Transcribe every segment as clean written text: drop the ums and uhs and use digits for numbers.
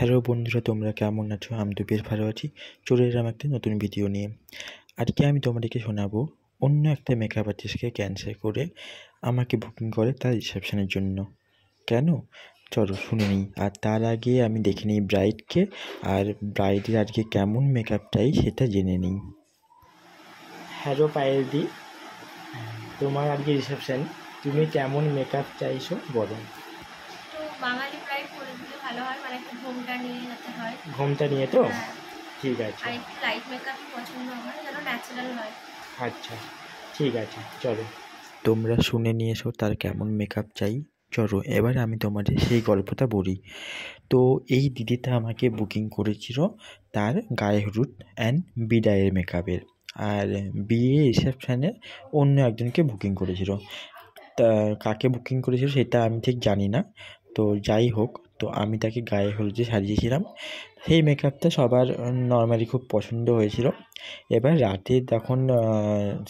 Hello বন্ধুরা, তোমরা কেমন আছো? আমি তো বেশ ভালো আছি। চলে এলাম একটা নতুন ভিডিও নিয়ে। আজকে আমি তোমাদেরকে শোনাবো অন্য একটা মেকআপ আর্টিস্টকে ক্যান্সেল করে আমাকে বুকিং করে তার রিসেপশনের জন্য। কেন? চলো শুনে নিই। আর তার আগে আমি দেখে নিই ব্রাইডকে, আর ব্রাইডের আজকে কেমন মেকআপ চাই সেটা জেনে নিই। হ্যালো পায়েলদি, তোমার আজকে রিসেপশন, তুমি কেমন মেকআপ চাইছো বলো। তো বাঙালি ব্রাইড করে দিলে ভালো হয়, মানে একটু ঘোমটা নিয়ে যেতে হয়। ঘোমটা নিয়ে তো? হ্যাঁ, ঠিক আছে। আর একটু লাইট মেকআপই পছন্দ আমার, যেন ন্যাচারাল হয়। আচ্ছা, ঠিক আছে, চলো। তোমরা শুনে নিয়েছো তার কেমন মেকআপ চাই। চলো এবার আমি তোমাদের সেই গল্পটা বলি। তো এই দিদিটা আমাকে বুকিং করেছিল তার গায়ে হলুদ অ্যান্ড বিদায়ের মেকআপের, আর বিয়ে রিসেপশানে অন্য একজনকে বুকিং করেছিল। তা কাকে বুকিং করেছিল সেটা আমি ঠিক জানি না। তো যাই হোক, তো আমি তাকে গায়ে হলুদে সাজিয়েছিলাম। সেই মেকআপটা সবার নর্মালি খুব পছন্দ হয়েছিল। এবার রাতে তখন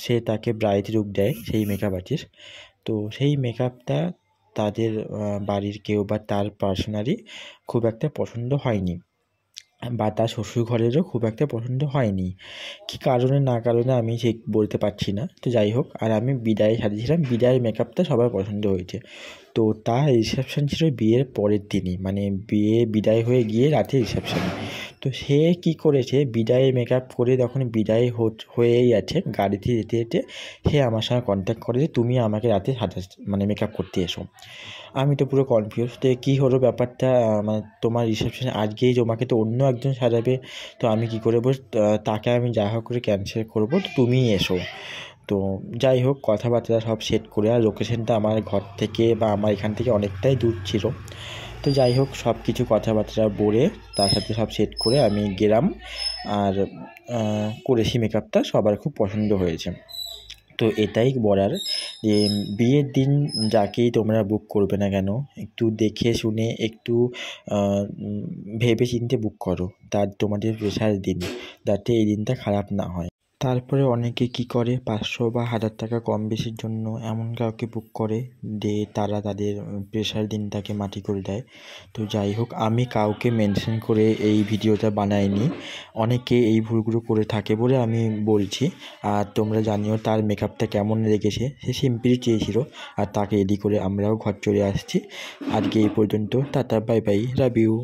সে তাকে ব্রাইড লুক দেয় সেই মেকআপ আর্টিস্ট। তো সেই মেকআপটা তাদের বাড়ির কেউ বা তার পার্সোনালি খুব একটা পছন্দ হয়নি, বা তার শ্বশুর ঘরেরও খুব একটা পছন্দ হয়নি। কী কারণে না কারণে আমি ঠিক বলতে পারছি না। তো যাই হোক, আর আমি বিদায় সাজিয়েছিলাম, বিদায়ের মেকআপটা সবার পছন্দ হয়েছে। তো তার রিসেপশন ছিল বিয়ের পরের দিনই, মানে বিয়ে বিদায় হয়ে গিয়ে রাতে রিসেপশন। তো সে কী করেছে, বিদায়ে মেকআপ করে যখন বিদায় হয়েই আছে গাড়িতে যেতে যেতে সে আমার সঙ্গে কন্ট্যাক্ট করে যে তুমি আমাকে রাতে মানে মেকআপ করতে এসো। আমি তো পুরো কনফিউজ, তো কী হলো ব্যাপারটা, মানে তোমার রিসেপশনে আজকেই তোমাকে তো অন্য একজন সাজাবে, তো আমি কী করে তাকে আমি যা হোক করে ক্যান্সেল করবো, তো তুমিই এসো। তো যাই হোক, কথাবার্তা সব সেট করে, আর লোকেশনটা আমার ঘর থেকে বা আমার এখান থেকে অনেকটাই দূর ছিল। তো যাই হোক, সব কিছু কথাবার্তা বলে তার সাথে সব সেট করে আমি গেলাম, আর করেছি মেকআপটা, সবার খুব পছন্দ হয়েছে। তো এটাই বলার যে বিয়ের দিন যাকেই তোমরা বুক করবে না কেন, একটু দেখে শুনে একটু ভেবে চিন্তে বুক করো, তার তোমাদের প্রেশার দিন, যাতে এই দিনটা খারাপ না হয়। তারপরে অনেকে কি করে, 500 বা 1000 টাকা কম বেশির জন্য এমন কাউকে বুক করে দিয়ে তারা তাদের প্রেশার দিনটাকে মাটি করে দেয়। তো যাই হোক, আমি কাউকে মেনশন করে এই ভিডিওটা বানাইনি, অনেকে এই ভুলগুলো করে থাকে বলে আমি বলছি। আর তোমরা জানিও তার মেকআপটা কেমন লেগেছে। সে সিম্পলি চেয়েছিল, আর তাকে রেডি করে আমরাও ঘর চলে আসছি। আজকে এই পর্যন্ত, tata, bye bye, love you.